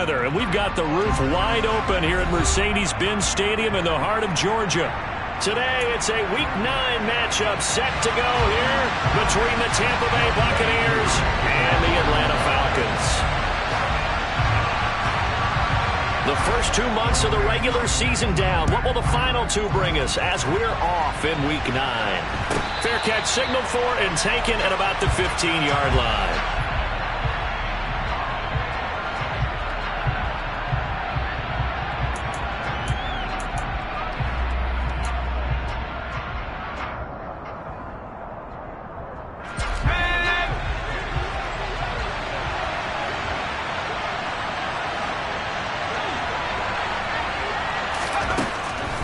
weather, and we've got the roof wide open here at Mercedes-Benz Stadium in the heart of Georgia. Today, it's a Week 9 matchup set to go here between the Tampa Bay Buccaneers and the Atlanta Falcons. The first 2 months of the regular season down. What will the final 2 bring us as we're off in Week 9? Fair catch signaled for and taken at about the 15-yard line.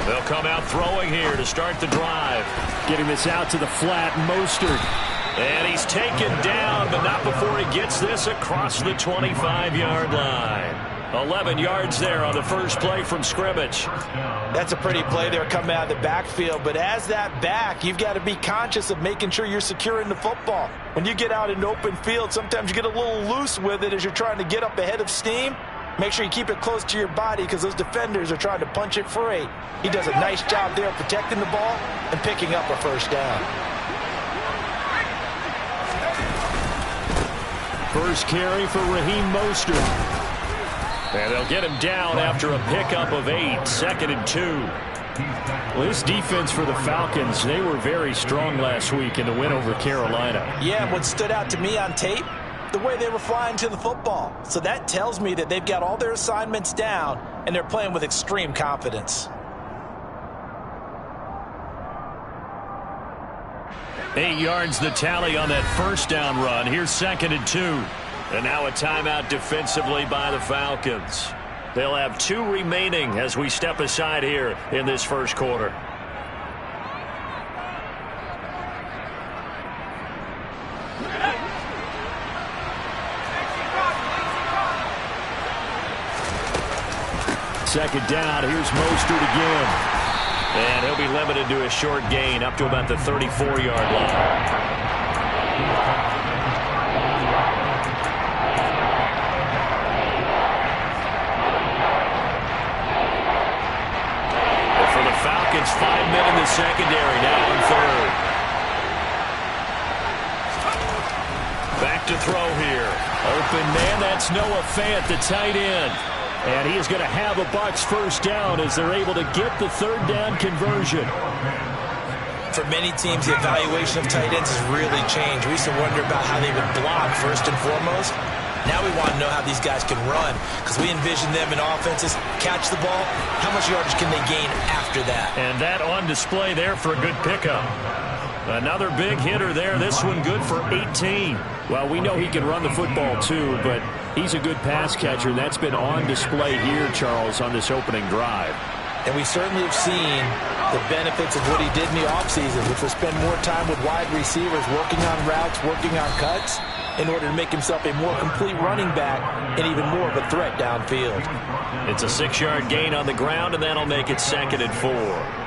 They'll come out throwing here to start the drive. Getting this out to the flat, Mostert. And he's taken down, but not before he gets this across the 25-yard line. 11 yards there on the first play from scrimmage. That's a pretty play there coming out of the backfield. But as that back, you've got to be conscious of making sure you're securing the football. When you get out in open field, sometimes you get a little loose with it as you're trying to get up ahead of steam. Make sure you keep it close to your body because those defenders are trying to punch it free. He does a nice job there protecting the ball and picking up a first down. First carry for Raheem Mostert. And they'll get him down after a pickup of 8, 2nd and 2. Well, this defense for the Falcons, they were very strong last week in the win over Carolina. Yeah, what stood out to me on tape, the way they were flying to the football. So that tells me that they've got all their assignments down and they're playing with extreme confidence. 8 yards the tally on that first down run. Here's 2nd and 2. And now a timeout defensively by the Falcons. They'll have 2 remaining as we step aside here in this first quarter. Second down, here's Mostert again. And he'll be limited to a short gain up to about the 34-yard line. And for the Falcons, 5 men in the secondary, now in third. Back to throw here. Open man, that's Noah Fant, the tight end. And he is going to have a Bucs first down as they're able to get the third down conversion. For many teams, the evaluation of tight ends has really changed. We used to wonder about how they would block first and foremost. Now we want to know how these guys can run because we envision them in offenses, catch the ball, how much yardage can they gain after that? And that on display there for a good pickup. Another big hitter there. This one good for 18. Well, we know he can run the football too, but he's a good pass catcher, and that's been on display here, Charles, on this opening drive. And we certainly have seen the benefits of what he did in the offseason, which was spend more time with wide receivers, working on routes, working on cuts, in order to make himself a more complete running back and even more of a threat downfield. It's a 6-yard gain on the ground, and that'll make it 2nd and 4.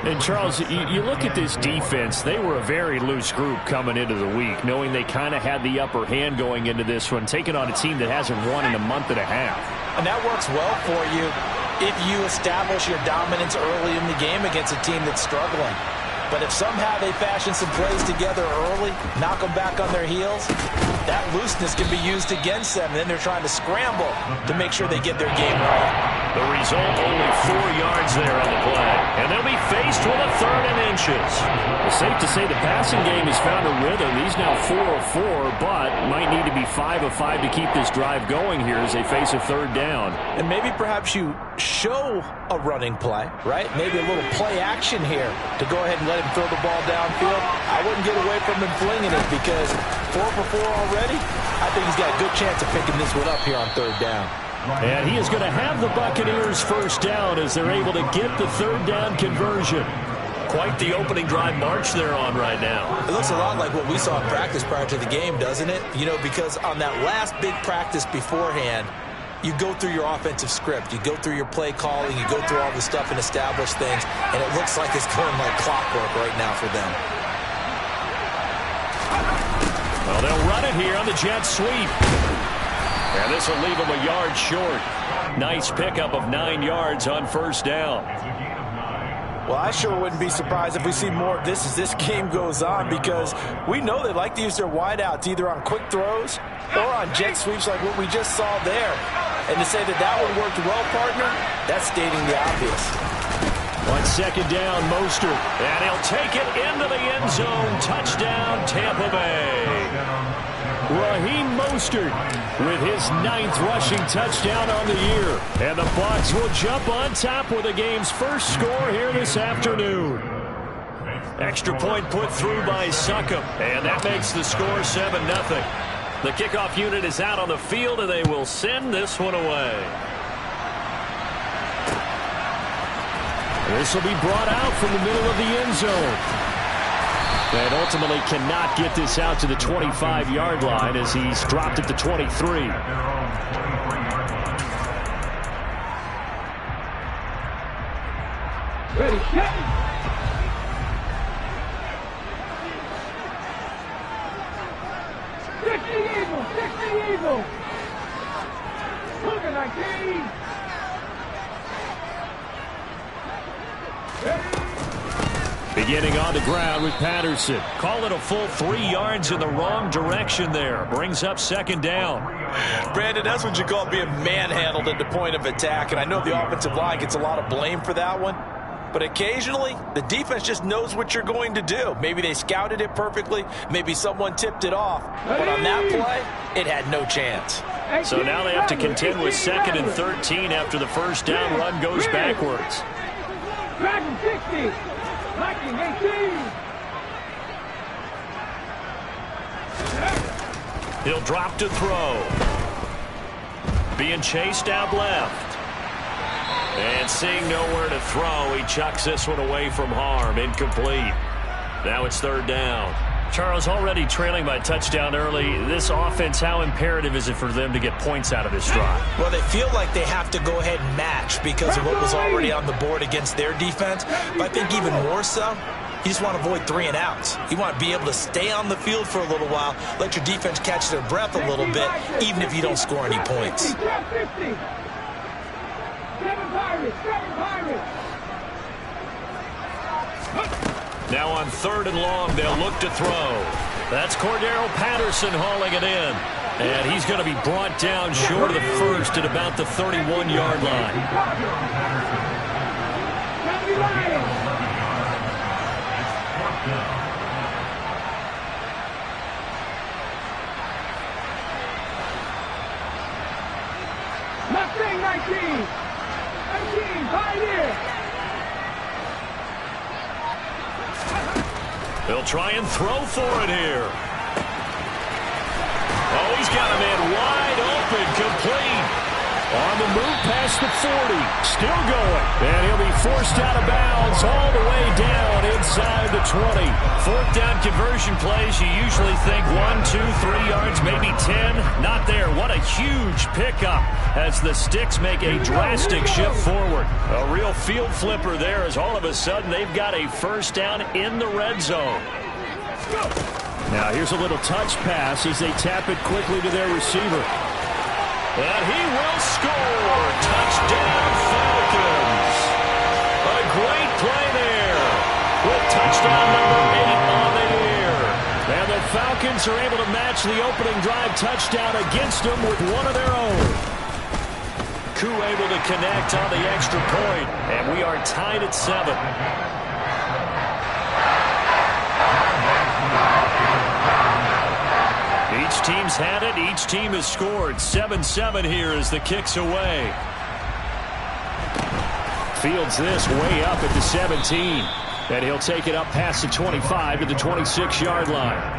And, Charles, you look at this defense, they were a very loose group coming into the week, knowing they kind of had the upper hand going into this one, taking on a team that hasn't won in a month and a half. And that works well for you if you establish your dominance early in the game against a team that's struggling. But if somehow they fashion some plays together early, knock them back on their heels, that looseness can be used against them. Then they're trying to scramble to make sure they get their game right. The result, only 4 yards there on the play. And they'll be faced with a 3rd and inches. It's safe to say the passing game has found a rhythm. He's now 4 of 4, but might need to be 5 of 5 to keep this drive going here as they face a 3rd down. And maybe perhaps you show a running play, right? Maybe a little play action here to go ahead and let him throw the ball downfield. I wouldn't get away from him flinging it because 4 for 4 already. I think he's got a good chance of picking this one up here on 3rd down. And he is going to have the Buccaneers first down as they're able to get the 3rd down conversion. Quite the opening drive march they're on right now. It looks a lot like what we saw in practice prior to the game, doesn't it? You know, because on that last big practice beforehand, you go through your offensive script. You go through your play calling. You go through all the stuff and establish things. And it looks like it's going like clockwork right now for them. Well, they'll run it here on the jet sweep. And this will leave him a yard short. Nice pickup of 9 yards on first down. Well, I sure wouldn't be surprised if we see more of this as this game goes on, because we know they like to use their wideouts either on quick throws or on jet sweeps like what we just saw there. And to say that that one worked well, partner, that's stating the obvious. On second down, Mostert. And he'll take it into the end zone. Touchdown, Tampa Bay. Raheem Mostert with his 9th rushing touchdown on the year. And the Bucs will jump on top with the game's first score here this afternoon. Extra point put through by Succop. And that makes the score 7-0. The kickoff unit is out on the field, and they will send this one away. This will be brought out from the middle of the end zone. And ultimately cannot get this out to the 25-yard line as he's dropped at the 23. Ready, set. Stick the eagle. Look at that game. Beginning on the ground with Patterson. Call it a full 3 yards in the wrong direction there. Brings up second down. Brandon, that's what you call being manhandled at the point of attack. And I know the offensive line gets a lot of blame for that one. But occasionally, the defense just knows what you're going to do. Maybe they scouted it perfectly. Maybe someone tipped it off. But on that play, it had no chance. So now they have to contend with 2nd and 13 after the first down run goes backwards. Dragon 60. Lightning 18. He'll drop to throw. Being chased out left. And seeing nowhere to throw, he chucks this one away from harm. Incomplete. Now it's 3rd down. Charles, already trailing by touchdown early. This offense, how imperative is it for them to get points out of this drive? Well, they feel like they have to go ahead and match because of what was already on the board against their defense. But I think even more so, you just want to avoid 3 and outs. You want to be able to stay on the field for a little while, let your defense catch their breath a little bit, even if you don't score any points. 7 Pirates. Now on 3rd and long, they'll look to throw. That's Cordero Patterson hauling it in. And he's going to be brought down short of the first at about the 31-yard line. Mustang 19, Pioneer. They'll try and throw for it here. Oh, he's got a man wide open, complete. On the move past the 40. Still going. And he'll be forced out of bounds all the way down inside the 20. 4th down conversion plays, you usually think 1, 2, 3 yards, maybe 10. Not there. What a huge pickup as the Sticks make a drastic shift forward. A real field flipper there as all of a sudden they've got a first down in the red zone. Now here's a little touch pass as they tap it quickly to their receiver. And he will score. Touchdown, Falcons. A great play there with touchdown number 8 on the year. And the Falcons are able to match the opening drive touchdown against them with one of their own. Koo able to connect on the extra point. And we are tied at 7. Each team's had it. Each team has scored. 7-7 here as the kick's away. Fields this way up at the 17. And he'll take it up past the 25 to the 26-yard line.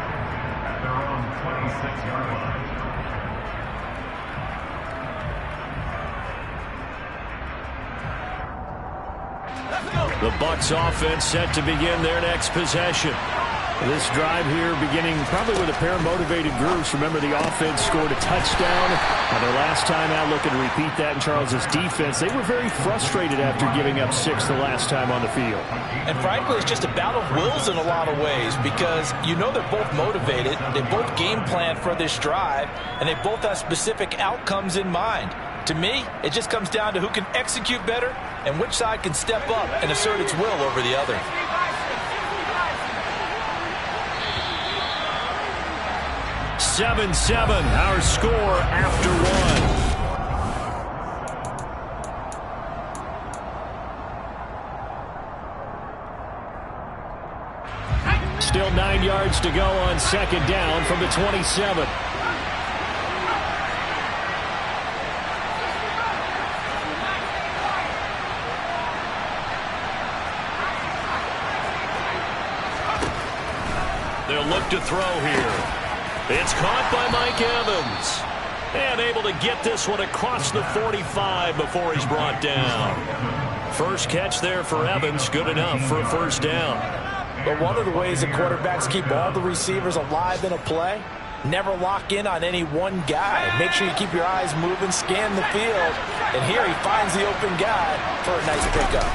The Bucs offense set to begin their next possession. This drive here beginning probably with a pair of motivated groups. Remember, the offense scored a touchdown. And their last time out, looking to repeat that in Charles's defense. They were very frustrated after giving up 6 the last time on the field. And frankly, it's just a battle of wills in a lot of ways because you know they're both motivated. They both game plan for this drive, and they both have specific outcomes in mind. To me, it just comes down to who can execute better and which side can step up and assert its will over the other. 7-7, our score after one. Still 9 yards to go on second down from the 27. They'll look to throw here. It's caught by Mike Evans. And able to get this one across the 45 before he's brought down. First catch there for Evans. Good enough for a first down. But one of the ways that quarterbacks keep all the receivers alive in a play, never lock in on any one guy. Make sure you keep your eyes moving, scan the field. And here he finds the open guy for a nice pickup.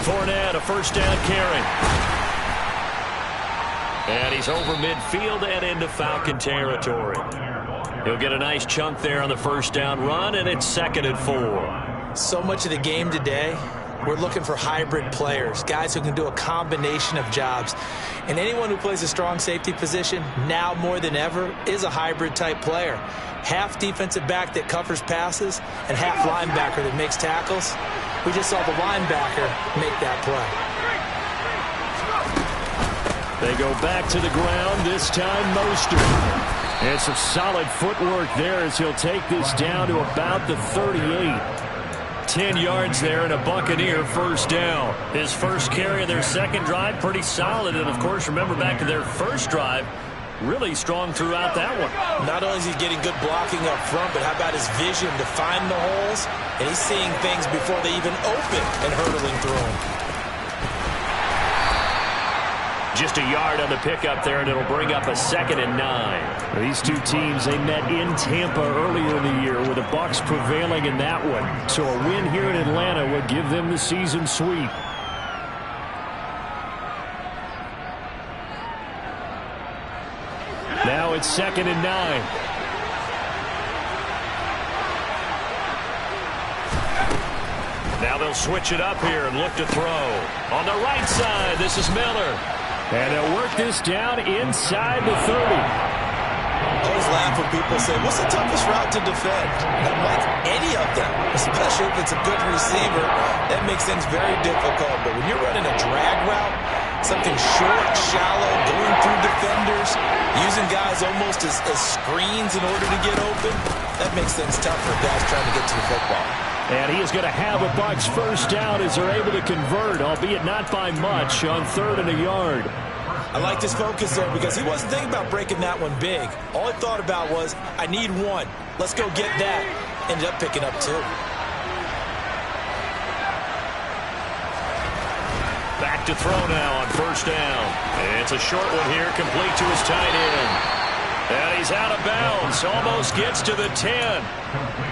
Fournette, a first down carry. And he's over midfield and into Falcon territory. He'll get a nice chunk there on the first down run, and it's 2nd and 4. So much of the game today, we're looking for hybrid players, guys who can do a combination of jobs. And anyone who plays a strong safety position, now more than ever, is a hybrid type player. Half defensive back that covers passes and half linebacker that makes tackles. We just saw the linebacker make that play. They go back to the ground, this time Mostert. And some solid footwork there as he'll take this down to about the 38. 10 yards there and a Buccaneer first down. His first carry of their second drive, pretty solid. And, of course, remember back to their first drive, really strong throughout that one. Not only is he getting good blocking up front, but how about his vision to find the holes? And he's seeing things before they even open and hurtling through them. Just a yard on the pickup there, and it'll bring up a 2nd and 9. These two teams, they met in Tampa earlier in the year with the Bucs prevailing in that one. So a win here in Atlanta would give them the season sweep. Now it's 2nd and 9. Now they'll switch it up here and look to throw. On the right side, this is Miller. And they'll work this down inside the 30. I always laugh when people say, what's the toughest route to defend? And I'm like, any of them, especially if it's a good receiver. That makes things very difficult. But when you're running a drag route, something short, shallow, going through defenders, using guys almost as screens in order to get open, that makes things tough for guys trying to get to the football. And he is going to have a Bucs first down as they're able to convert, albeit not by much, on 3rd and a yard. I liked his focus there because he wasn't thinking about breaking that one big. All he thought about was, I need one. Let's go get that. Ended up picking up 2. Back to throw now on first down. It's a short one here, complete to his tight end. And he's out of bounds, almost gets to the 10.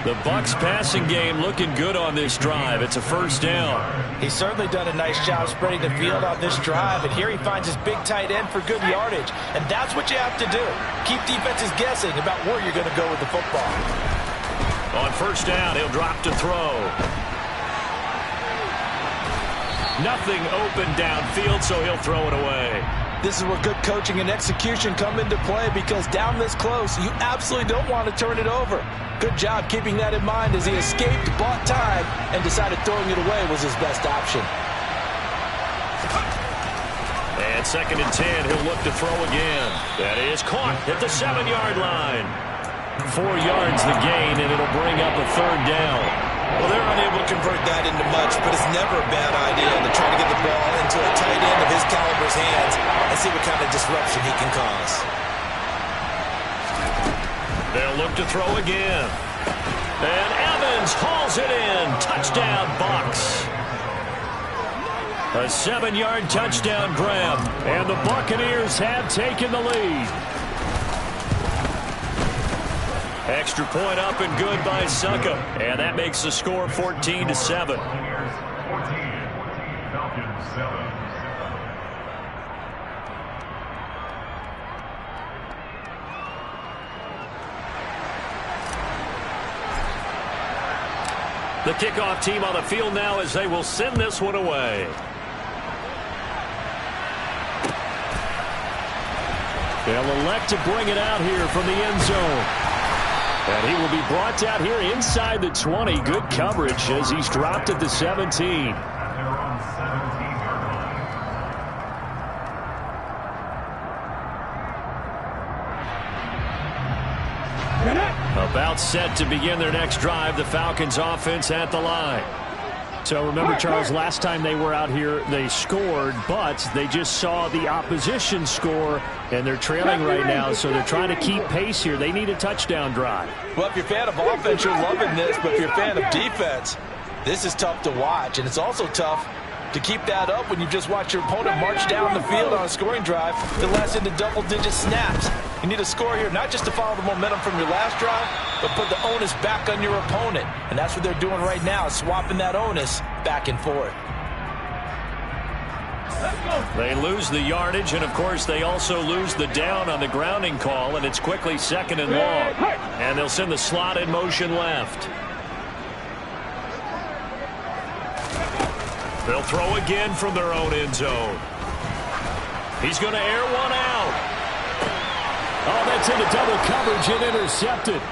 The Bucs passing game looking good on this drive. It's a first down. He's certainly done a nice job spreading the field on this drive, and here he finds his big tight end for good yardage. And that's what you have to do. Keep defenses guessing about where you're going to go with the football. On first down, he'll drop to throw. Nothing open downfield, so he'll throw it away. This is where good coaching and execution come into play because down this close, you absolutely don't want to turn it over. Good job keeping that in mind as he escaped, bought time, and decided throwing it away was his best option. And 2nd and 10, he'll look to throw again. That is caught at the 7-yard line. 4 yards the gain, and it'll bring up a 3rd down. Well, they're unable to convert that into much, but it's never a bad idea to try to get the ball into a tight end of his caliber's hands and see what kind of disruption he can cause. They'll look to throw again. And Evans hauls it in. Touchdown, Bucs. A 7-yard touchdown grab, and the Buccaneers have taken the lead. Extra point up and good by Succa, and that makes the score 14-7. The kickoff team on the field now as they will send this one away. They'll elect to bring it out here from the end zone. And he will be brought down here inside the 20. Good coverage as he's dropped at the 17. About set to begin their next drive, the Falcons offense at the line. So remember, Charles, last time they were out here, they scored, but they just saw the opposition score, and they're trailing right now, so they're trying to keep pace here. They need a touchdown drive. Well, if you're a fan of offense, you're loving this, but if you're a fan of defense, this is tough to watch, and it's also tough to keep that up when you just watch your opponent march down the field on a scoring drive that lasts into double-digit snaps. You need a score here, not just to follow the momentum from your last drive, but put the onus back on your opponent. And that's what they're doing right now, swapping that onus back and forth. They lose the yardage, and, of course, they also lose the down on the grounding call, and it's quickly 2nd and long. And they'll send the slot in motion left. They'll throw again from their own end zone. He's going to air one out. Oh, that's into double coverage and intercepted.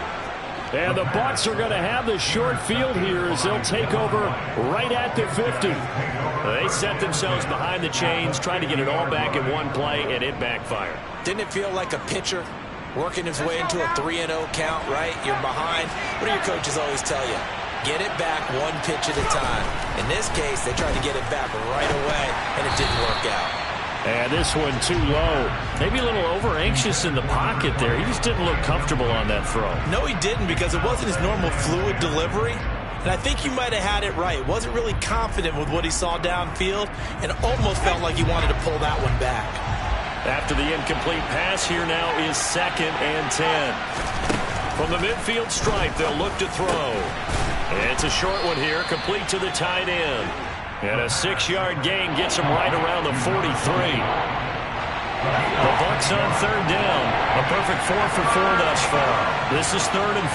And the Bucs are going to have the short field here as they'll take over right at the 50. They set themselves behind the chains, trying to get it all back in one play, and it backfired. Didn't it feel like a pitcher working his way into a 3-0 count, right? You're behind. What do your coaches always tell you? Get it back one pitch at a time. In this case, they tried to get it back right away, and it didn't work out. And this one too low. Maybe a little over-anxious in the pocket there. He just didn't look comfortable on that throw. No, he didn't, because it wasn't his normal fluid delivery. And I think he might have had it right. Wasn't really confident with what he saw downfield, and almost felt like he wanted to pull that one back. After the incomplete pass, here now is 2nd and 10. From the midfield stripe, they'll look to throw. It's a short one here, complete to the tight end. And a 6-yard gain gets him right around the 43. The Bucs on 3rd down. A perfect 4 for 4 thus far. This is 3rd and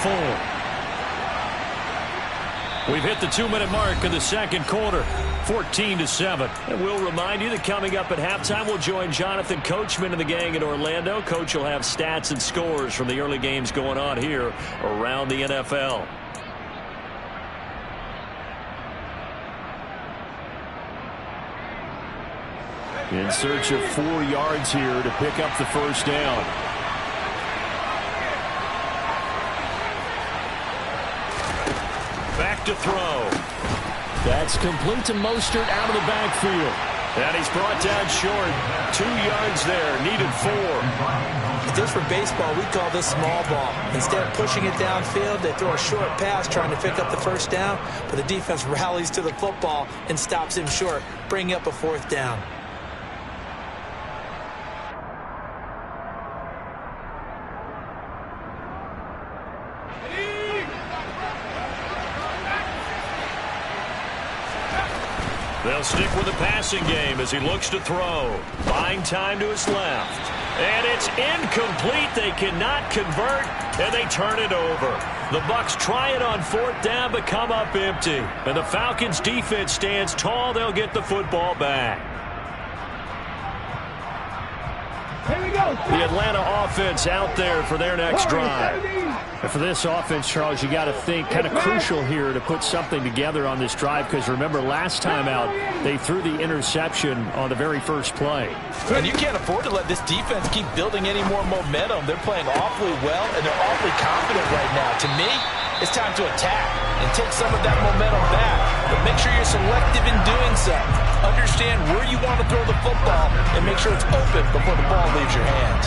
4. We've hit the 2-minute mark of the second quarter. 14-7. And we'll remind you that coming up at halftime, we'll join Jonathan Coachman and the gang in Orlando. Coach will have stats and scores from the early games going on here around the NFL. In search of 4 yards here to pick up the first down. Back to throw. That's complete to Mostert out of the backfield. And he's brought down short. 2 yards there. Needed 4. Just for baseball, we call this small ball. Instead of pushing it downfield, they throw a short pass trying to pick up the first down, but the defense rallies to the football and stops him short, bringing up a 4th down. They'll stick with the passing game as he looks to throw. Buying time to his left. And it's incomplete. They cannot convert, and they turn it over. The Bucs try it on 4th down, but come up empty. And the Falcons' defense stands tall. They'll get the football back. Here we go. The Atlanta offense out there for their next drive. And for this offense, Charles, you got to think kind of crucial here to put something together on this drive, because remember last time out they threw the interception on the very first play. And you can't afford to let this defense keep building any more momentum. They're playing awfully well, and they're awfully confident right now. To me, it's time to attack and take some of that momentum back. But make sure you're selective in doing so. Understand where you want to throw the football and make sure it's open before the ball leaves your hands.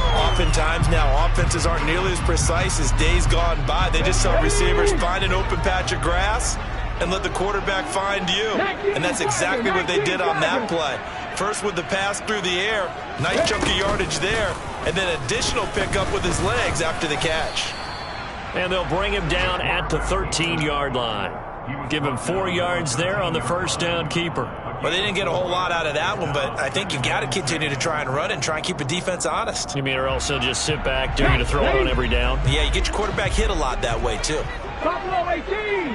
Oftentimes now, offenses aren't nearly as precise as days gone by. They just saw receivers find an open patch of grass and let the quarterback find you. And that's exactly what they did on that play. First with the pass through the air, nice chunk of yardage there, and then additional pickup with his legs after the catch. And they'll bring him down at the 13-yard line. Give him 4 yards there on the first down keeper. Well, they didn't get a whole lot out of that one, but I think you've got to continue to try and run and try and keep the defense honest. You mean, or else they'll just sit back, dare you to throw it on every down? Yeah, you get your quarterback hit a lot that way, too. Buffalo 18.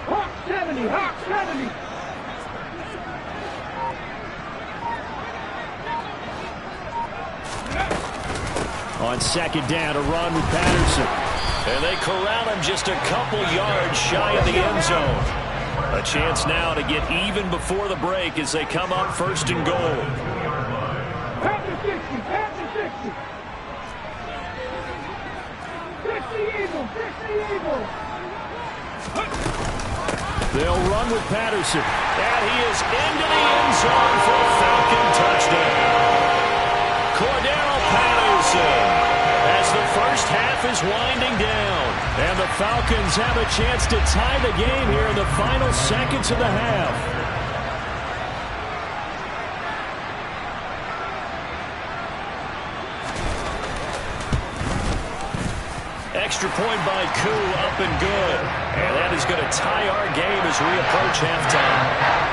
Hawk 70, Hawk 70. On second down, a run with Patterson. And they corral him just a couple yards shy of the end zone. A chance now to get even before the break as they come up first and goal. Panther 60, Panther 60. 50 Eagles, 50 Eagles. They'll run with Patterson. And he is into the end zone for a Falcon touchdown. Cordero Patterson, as the first half is winding down. And the Falcons have a chance to tie the game here in the final seconds of the half. Extra point by Koo, up and good. And that is going to tie our game as we approach halftime.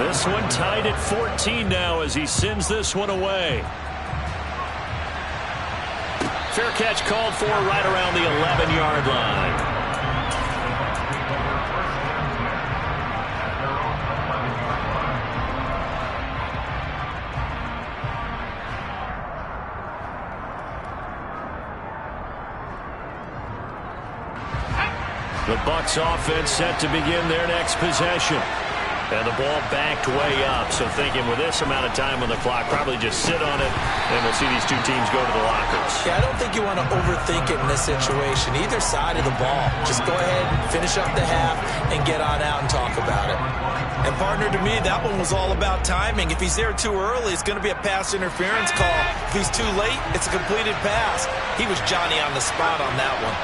This one tied at 14 now as he sends this one away. Fair catch called for right around the 11-yard line. The Bucs offense set to begin their next possession. And the ball backed way up, so thinking with this amount of time on the clock, probably just sit on it, and we'll see these two teams go to the lockers. Yeah, I don't think you want to overthink it in this situation. Either side of the ball. Just go ahead, finish up the half, and get on out and talk about it. And, partner, to me, that one was all about timing. If he's there too early, it's going to be a pass interference call. If he's too late, it's a completed pass. He was Johnny on the spot on that one.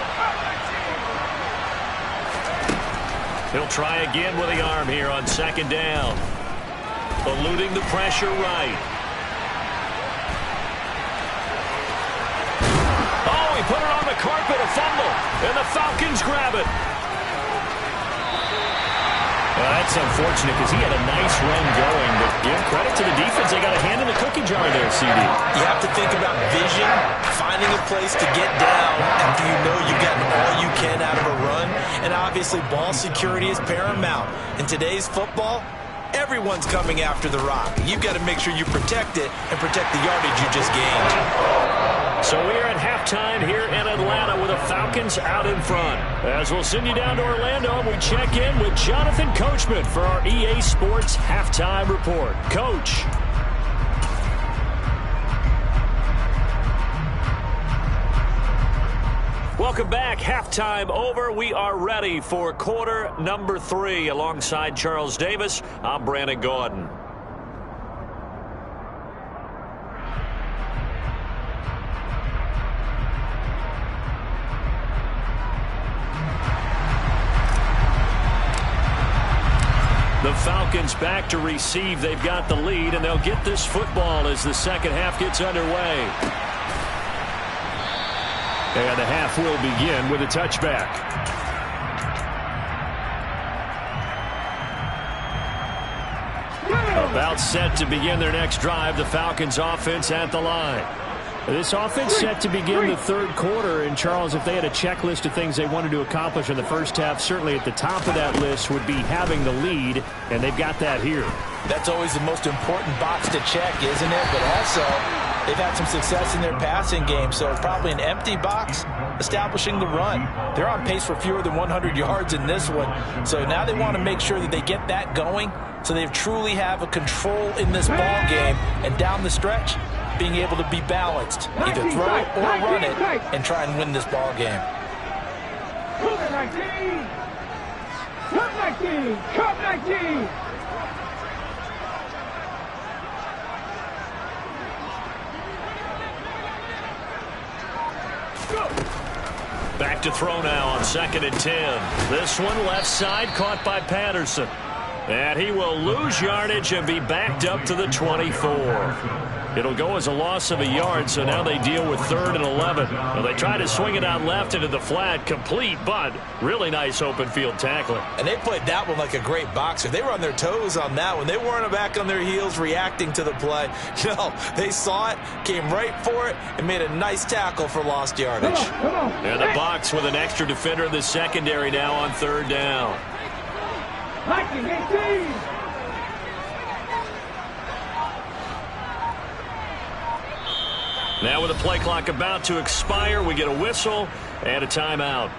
He'll try again with the arm here on second down. Eluding the pressure right. Oh, he put it on the carpet, a fumble, and the Falcons grab it. Well, that's unfortunate because he had a nice run going, but give credit to the defense. They got a hand in the cookie jar there, CD. You have to think about vision, finding a place to get down after you know you've gotten all you can out of a run, and obviously ball security is paramount. In today's football, everyone's coming after the rock. You've got to make sure you protect it and protect the yardage you just gained. So we're at halftime here in Atlanta with the Falcons out in front. As we'll send you down to Orlando, and we check in with Jonathan Coachman for our EA Sports Halftime Report. Coach. Welcome back. Halftime over. We are ready for quarter number 3. Alongside Charles Davis, I'm Brandon Gordon. The Falcons back to receive. They've got the lead, and they'll get this football as the second half gets underway. And the half will begin with a touchback. About set to begin their next drive. The Falcons offense at the line. This offense set to begin the third quarter. And, Charles, if they had a checklist of things they wanted to accomplish in the first half, certainly at the top of that list would be having the lead, and they've got that here. That's always the most important box to check, isn't it? But also, they've had some success in their passing game, so probably an empty box establishing the run. They're on pace for fewer than 100 yards in this one. So now they want to make sure that they get that going so they truly have a control in this ball game, and down the stretch, being able to be balanced, either throw it or run it, and try and win this ball game. Cut 19! Cut 19! Back to throw now on 2nd and 10. This one left side caught by Patterson. And he will lose yardage and be backed up to the 24. It'll go as a loss of a yard, so now they deal with 3rd and 11. Well, they try to swing it out left into the flat, complete, but really nice open field tackling. And they played that one like a great boxer. They were on their toes on that one. They weren't back on their heels reacting to the play. No, they saw it, came right for it, and made a nice tackle for lost yardage. Come on. And the Bucs with an extra defender in the secondary now on 3rd down. 19, 18! Now with the play clock about to expire, we get a whistle and a timeout.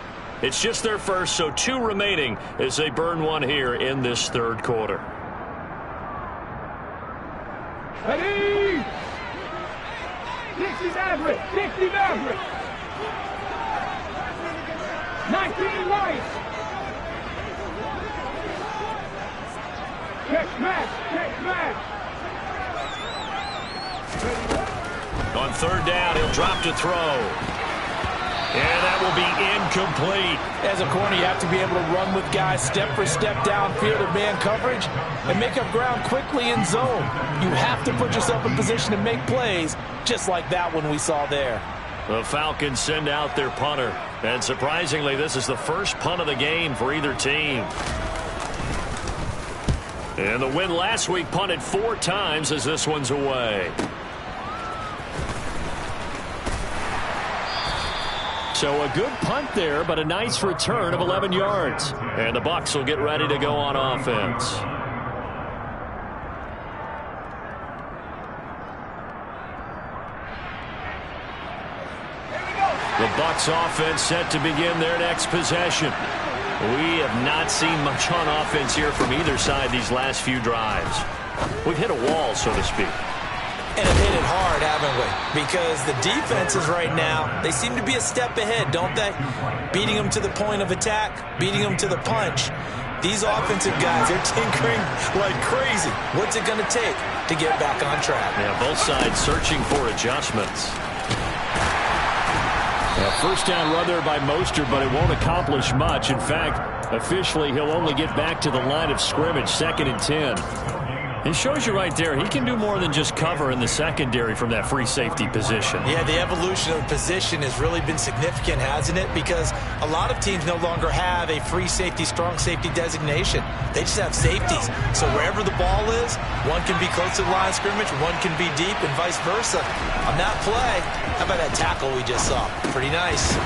It's just their first, so 2 remaining as they burn one here in this 3rd quarter. Ready! 60 Maverick! 60 Maverick! 19 Light! Catch match! Catch match! On 3rd down, he'll drop to throw. And that will be incomplete. As a corner, you have to be able to run with guys step for step downfield in man coverage and make up ground quickly in zone. You have to put yourself in position to make plays, just like that one we saw there. The Falcons send out their punter. And surprisingly, this is the first punt of the game for either team. And the win last week punted 4 times as this one's away. So a good punt there, but a nice return of 11 yards. And the Bucs will get ready to go on offense. The Bucs offense set to begin their next possession. We have not seen much on offense here from either side these last few drives. We've hit a wall, so to speak. And have hit it hard, haven't we? Because the defenses right now, they seem to be a step ahead, don't they? Beating them to the point of attack, beating them to the punch. These offensive guys, they're tinkering like crazy. What's it going to take to get back on track? Yeah, both sides searching for adjustments. First down run there by Mostert, but it won't accomplish much. In fact, officially, he'll only get back to the line of scrimmage, 2nd and 10. It shows you right there, he can do more than just cover in the secondary from that free safety position. Yeah, the evolution of the position has really been significant, hasn't it? Because a lot of teams no longer have a free safety, strong safety designation. They just have safeties. So wherever the ball is, one can be close to the line of scrimmage, one can be deep, and vice versa. On that play, how about that tackle we just saw? Pretty nice.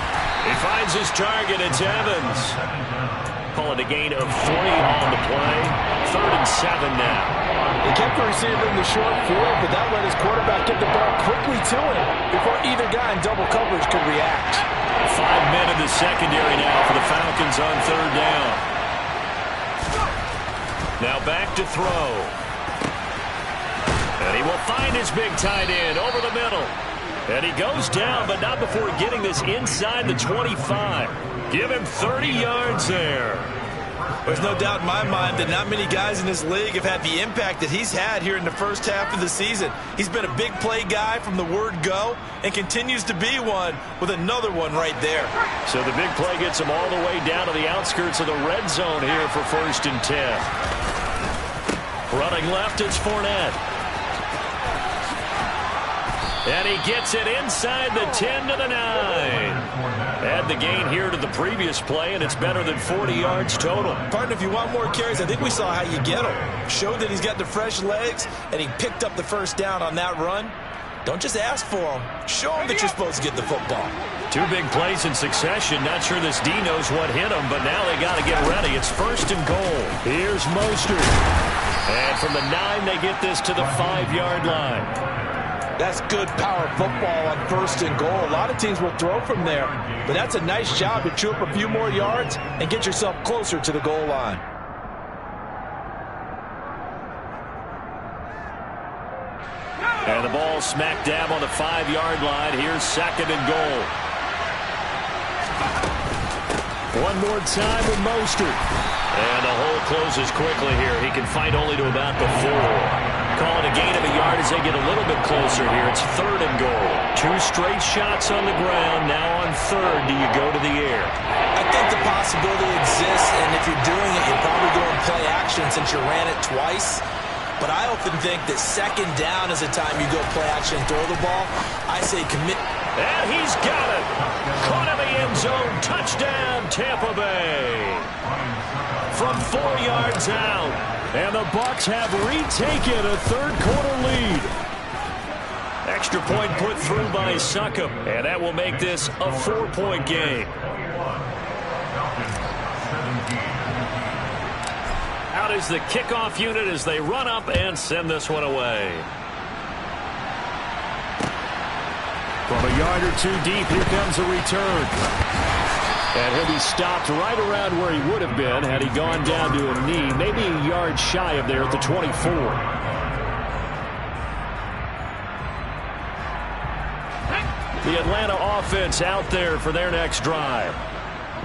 He finds his target. It's Evans. Call it a gain of 3 on the play. 3rd and 7 now. They kept the receiver in the short field, but that let his quarterback get the ball quickly to him before either guy in double coverage could react. 5 men in the secondary now for the Falcons on 3rd down. Now back to throw. And he will find his big tight end over the middle. And he goes down, but not before getting this inside the 25. Give him 30 yards there. There's no doubt in my mind that not many guys in this league have had the impact that he's had here in the first half of the season. He's been a big play guy from the word go and continues to be one with another one right there. So the big play gets him all the way down to the outskirts of the red zone here for 1st and 10. Running left, it's Fournette. And he gets it inside the 10 to the 9. Add the gain here to the previous play, and it's better than 40 yards total. Partner, if you want more carries, I think we saw how you get him. Showed that he's got the fresh legs, and he picked up the first down on that run. Don't just ask for him. Show him that you're supposed to get the football. 2 big plays in succession. Not sure this D knows what hit him, but now they got to get ready. It's 1st and goal. Here's Mostert. And from the 9, they get this to the 5-yard line. That's good power football on 1st and goal. A lot of teams will throw from there, but that's a nice job to chew up a few more yards and get yourself closer to the goal line. And the ball smack dab on the 5-yard line. Here's 2nd and goal. One more time with Mostert. And the hole closes quickly here. He can fight only to about the 4. Calling a gain of a yard as they get a little bit closer here. It's 3rd and goal. 2 straight shots on the ground. Now on 3rd, do you go to the air? I think the possibility exists, and if you're doing it, you're probably going play action since you ran it twice. But I often think that 2nd down is the time you go play action and throw the ball. I say commit. And he's got it. Caught in the end zone. Touchdown, Tampa Bay. From 4 yards out. And the Bucs have retaken a 3rd quarter lead. Extra point put through by Succop. And that will make this a 4-point game. Out is the kickoff unit as they run up and send this one away. From a yard or 2 deep, here comes a return. And he'll be stopped right around where he would have been had he gone down to a knee, maybe a yard shy of there at the 24. The Atlanta offense out there for their next drive.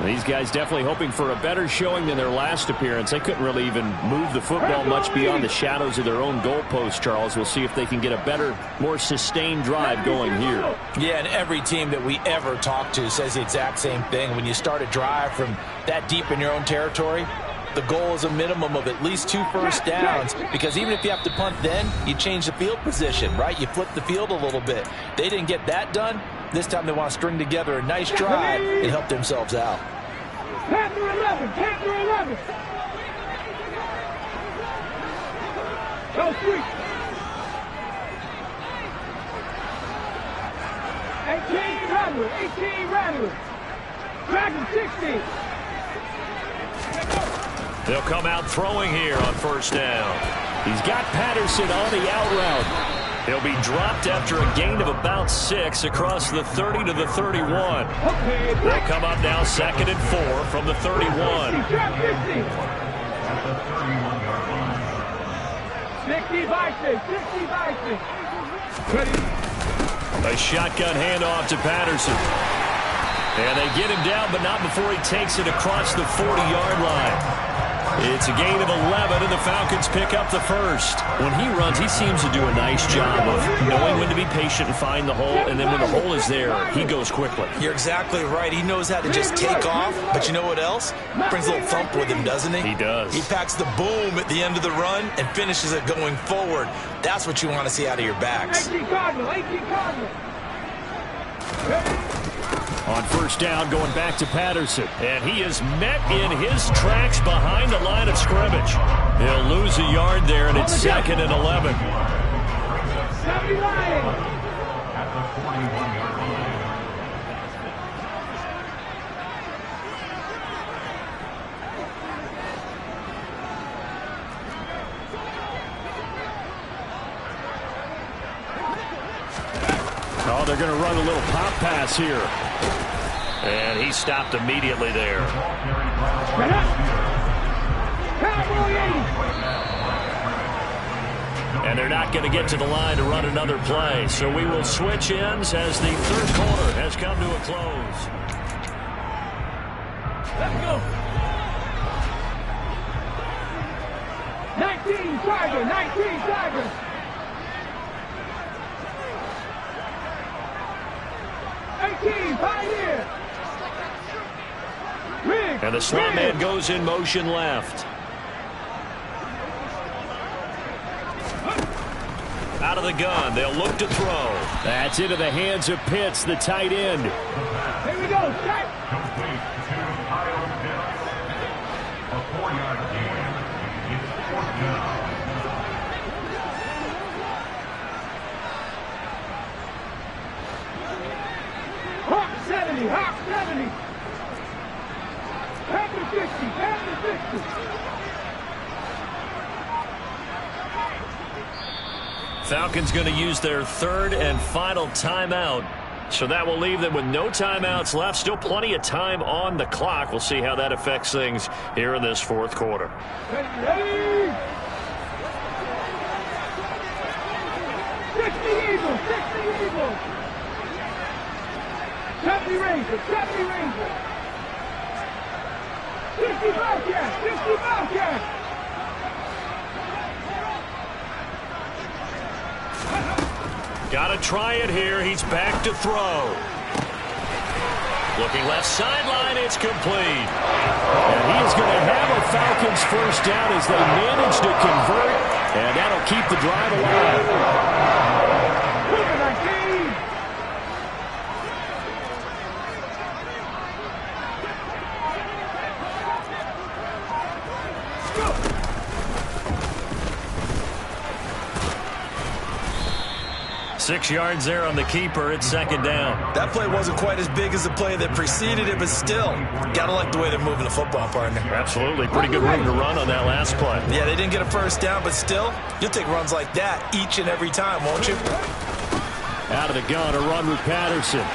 These guys definitely hoping for a better showing than their last appearance. They couldn't really even move the football much beyond the shadows of their own goalpost, Charles. We'll see if they can get a better, more sustained drive going here. Yeah, and every team that we ever talk to says the exact same thing. When you start a drive from that deep in your own territory, the goal is a minimum of at least 2 first downs, because even if you have to punt then, you change the field position, right? You flip the field a little bit. They didn't get that done. This time they want to string together a nice drive and help themselves out. Panther 11, Panther 11. Go sweep. 18 Rattler, 18 Rattler. Dragon 60. They'll come out throwing here on 1st down. He's got Patterson on the out route. He'll be dropped after a gain of about 6 across the 30 to the 31. They'll come up now 2nd and 4 from the 31. 60 Bison, 60 Bison. A shotgun handoff to Patterson. And they get him down, but not before he takes it across the 40-yard line. It's a gain of 11, and the Falcons pick up the 1st. When he runs, he seems to do a nice job of knowing when to be patient and find the hole, and then when the hole is there, he goes quickly. You're exactly right. He knows how to just take off, but you know what else? Brings a little thump with him, doesn't he? He does. He packs the boom at the end of the run and finishes it going forward. That's what you want to see out of your backs. 18 Cardinal, 18 Cardinal. On 1st down, going back to Patterson. And he is met in his tracks behind the line of scrimmage. He'll lose a yard there, and it's 2nd and 11. 70 Lions. Oh, they're going to run a little pop pass here. And he stopped immediately there. And they're not going to get to the line to run another play. So we will switch ends as the 3rd quarter has come to a close. Let's go. 19 Tiger, 19 Tiger. 18 Pioneer. And the slot man goes in motion left. Out of the gun, they'll look to throw. That's into the hands of Pitts, the tight end. Here we go, check. A 4-yard gain. It's 4th down. Hawk 70, Hawk 70. Panther 60, Panther 60. Falcons going to use their 3rd and final timeout. So that will leave them with no timeouts left. Still plenty of time on the clock. We'll see how that affects things here in this 4th quarter. Ready? 60 Eagles, 60 Eagles. 70 Rangers, 70 Rangers. 60 Bobcats! 60 Bobcats! Got to try it here. He's back to throw. Looking left sideline. It's complete. And he is going to have a Falcons first down as they manage to convert. And that'll keep the drive alive. 6 yards there on the keeper. It's second down. That play wasn't quite as big as the play that preceded it, but still, gotta like the way they're moving the football, partner. Absolutely. Pretty good room to run on that last play. Yeah, they didn't get a first down, but still, you'll take runs like that each and every time, won't you? Out of the gun, a run with Patterson.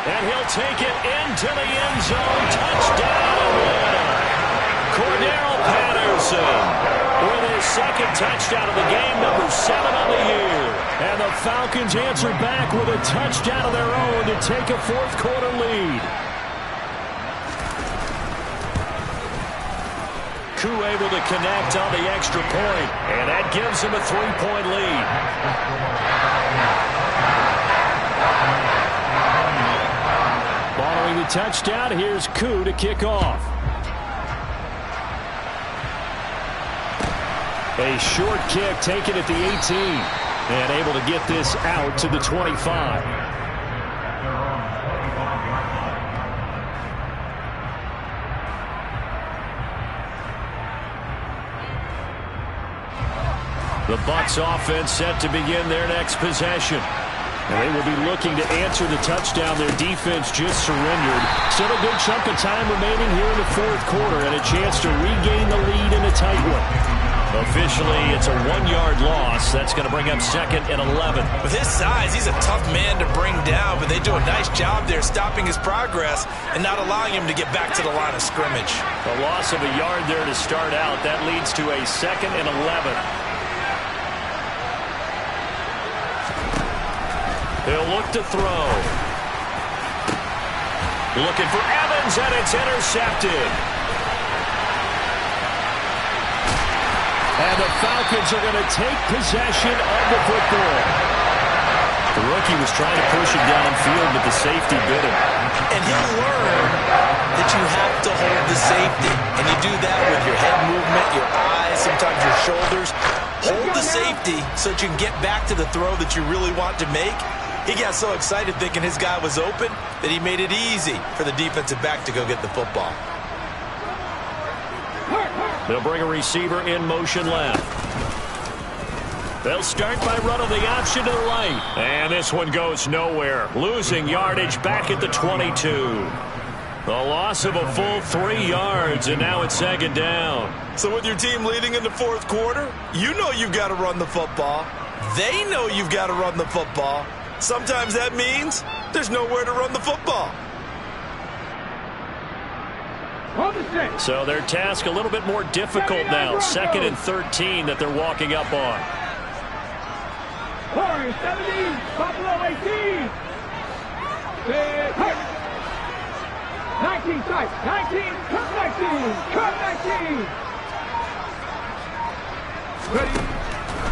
And he'll take it into the end zone. Touchdown, Atlanta. Cordero Patterson with his second touchdown of the game, number 7 on the year. And the Falcons answer back with a touchdown of their own to take a fourth-quarter lead. Koo able to connect on the extra point, and that gives him a 3-point lead. Following the touchdown, here's Koo to kick off. A short kick taken at the 18, and able to get this out to the 25. The Bucs offense set to begin their next possession. And they will be looking to answer the touchdown. Their defense just surrendered. Still a good chunk of time remaining here in the fourth quarter, and a chance to regain the lead in a tight one. Officially, it's a 1-yard loss. That's going to bring up second and 11. With his size, he's a tough man to bring down, but they do a nice job there stopping his progress and not allowing him to get back to the line of scrimmage. A loss of a yard there to start out. That leads to a second and 11. He'll look to throw. Looking for Evans, and it's intercepted. And the Falcons are going to take possession of the football. The rookie was trying to push him downfield, but the safety bit him. And he'll learn that you have to hold the safety. And you do that with your head movement, your eyes, sometimes your shoulders. Hold the safety so that you can get back to the throw that you really want to make. He got so excited thinking his guy was open that he made it easy for the defensive back to go get the football. They'll bring a receiver in motion left. They'll start by running the option to the right. And this one goes nowhere. Losing yardage back at the 22. The loss of a full 3 yards, and now it's second down. So with your team leading in the fourth quarter, you know you've got to run the football. They know you've got to run the football. Sometimes that means there's nowhere to run the football. So their task a little bit more difficult now. Second and 13 that they're walking up on. 17, Buffalo 18. 19 tight, 19, cut 19, cut 19. Ready.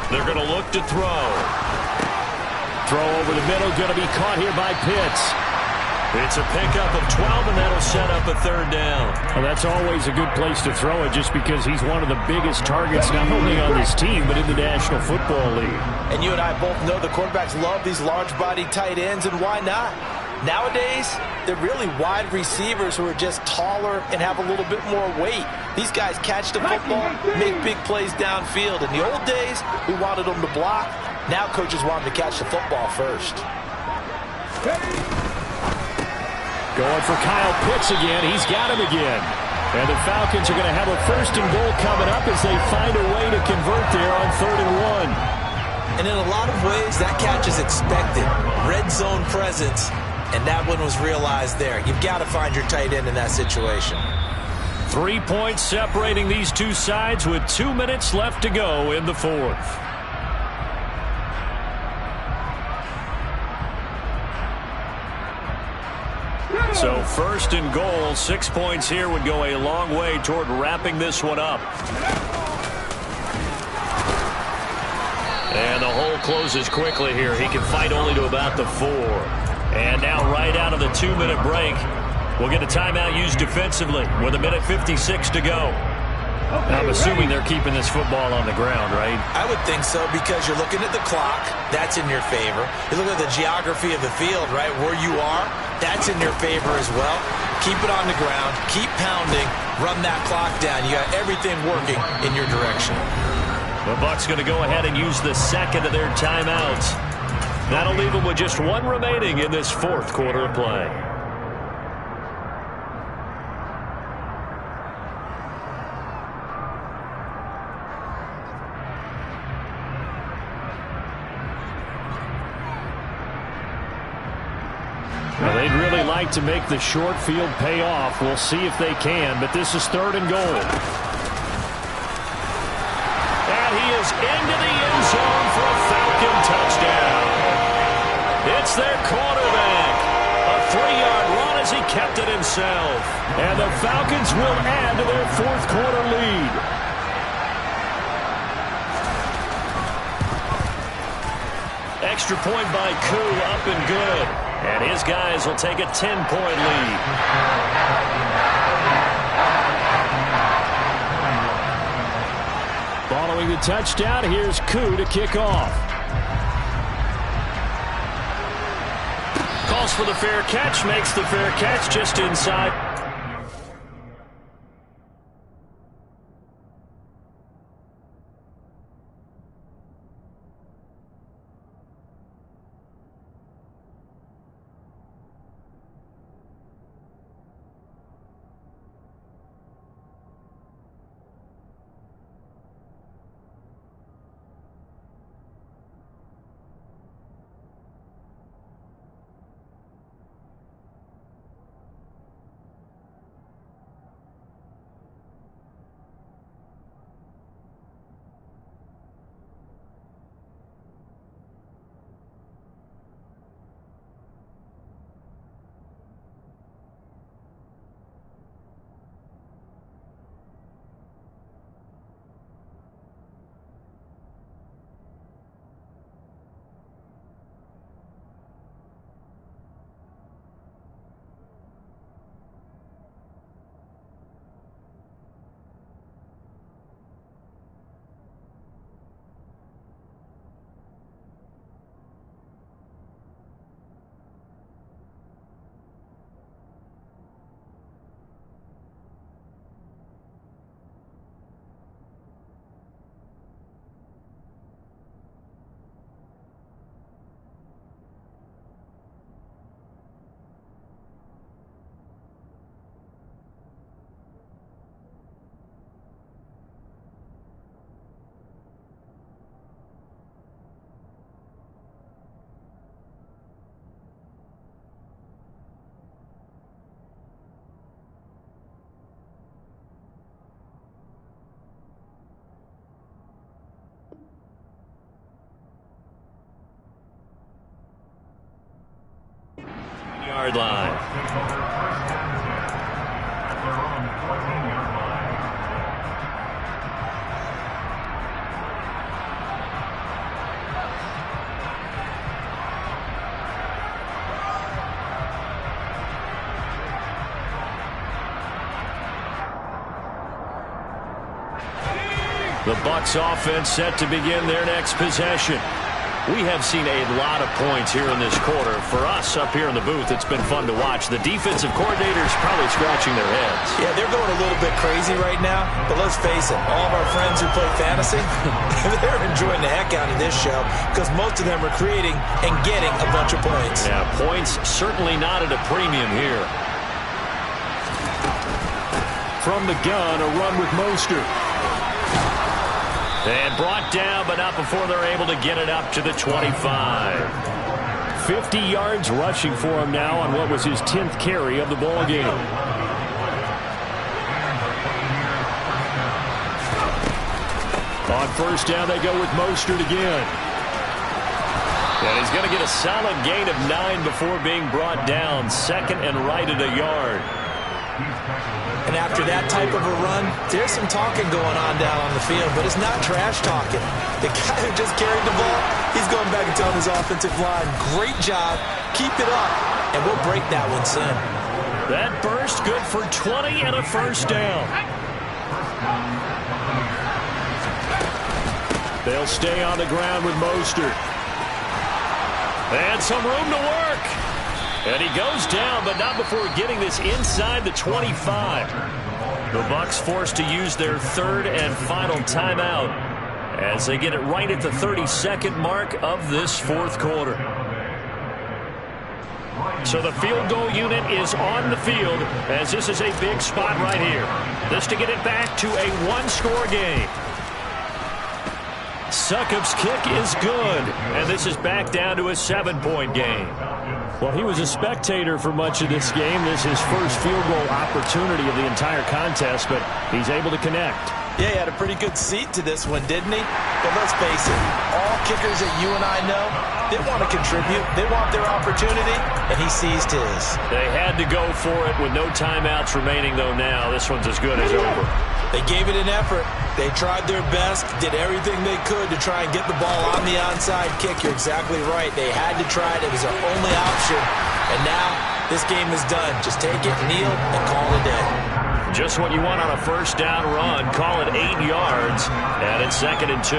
They're going to look to throw. Throw over the middle, going to be caught here by Pitts. It's a pickup of 12, and that'll set up a third down. Well, that's always a good place to throw it just because he's one of the biggest targets not only on this team but in the National Football League. And you and I both know the quarterbacks love these large-bodied tight ends, and why not? Nowadays, they're really wide receivers who are just taller and have a little bit more weight. These guys catch the football, make big plays downfield. In the old days, we wanted them to block. Now coaches want them to catch the football first. Going for Kyle Pitts again. He's got him again. And the Falcons are going to have a first and goal coming up as they find a way to convert there on 3rd and 1. And in a lot of ways, that catch is expected. Red zone presence, and that one was realized there. You've got to find your tight end in that situation. 3 points separating these two sides with 2 minutes left to go in the fourth. So So first and goal, 6 points here would go a long way toward wrapping this one up. And the hole closes quickly here. He can fight only to about the 4. And now right out of the 2-minute break, we'll get a timeout used defensively with 1:56 to go. I'm assuming they're keeping this football on the ground, right? I would think so, because you're looking at the clock. That's in your favor. You look at the geography of the field, right, where you are. That's in your favor as well. Keep it on the ground. Keep pounding. Run that clock down. You got everything working in your direction. The Bucs going to go ahead and use the second of their timeouts. That'll leave them with just one remaining in this fourth quarter of play. Well, they'd really like to make the short field pay off. We'll see if they can, but this is 3rd and goal. And he is into the end zone for a Falcon touchdown. It's their quarterback. A 3-yard run as he kept it himself. And the Falcons will add to their fourth quarter lead. Extra point by Koo, up and good. And his guys will take a 10-point lead. Following the touchdown, here's Koo to kick off. Calls for the fair catch, makes the fair catch just inside. Yard line. The Bucs offense set to begin their next possession. We have seen a lot of points here in this quarter. For us up here in the booth, it's been fun to watch. The defensive coordinators probably scratching their heads. Yeah, they're going a little bit crazy right now, but let's face it, all of our friends who play fantasy, they're enjoying the heck out of this show because most of them are creating and getting a bunch of points. Yeah, points certainly not at a premium here. From the gun, a run with Mostert. And brought down, but not before they're able to get it up to the 25. 50 yards rushing for him now on what was his 10th carry of the ball game. On first down, they go with Mostert again. And he's going to get a solid gain of 9 before being brought down. 2nd and right at a yard. And after that type of a run, there's some talking going on down on the field, but it's not trash talking. The guy who just carried the ball, he's going back and telling his offensive line, great job, keep it up, and we'll break that one soon. That burst good for 20 and a first down. They'll stay on the ground with Mostert. And some room to work. And he goes down, but not before getting this inside the 25. The Bucs forced to use their 3rd and final timeout as they get it right at the 32nd mark of this 4th quarter. So the field goal unit is on the field as this is a big spot right here. This to get it back to a 1-score game. Succop's kick is good, and this is back down to a 7-point game. Well, he was a spectator for much of this game. This is his first field goal opportunity of the entire contest, but he's able to connect. Yeah, he had a pretty good seat to this one, didn't he? But let's face it, all kickers that you and I know, they want to contribute. They want their opportunity, and he seized his. They had to go for it with no timeouts remaining, though, now. This one's as good as over. They gave it an effort. They tried their best, did everything they could to try and get the ball on the onside kick. You're exactly right. They had to try it. It was their only option. And now this game is done. Just take it, kneel, and call it a day. Just what you want on a first down run. Call it 8 yards, and it's 2nd and 2.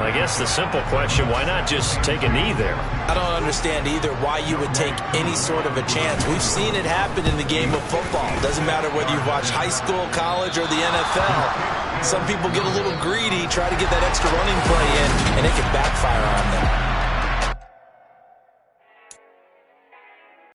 I guess the simple question, why not just take a knee there? I don't understand either why you would take any sort of a chance. We've seen it happen in the game of football. Doesn't matter whether you watch high school, college, or the NFL. Some people get a little greedy, try to get that extra running play in, and it can backfire on them.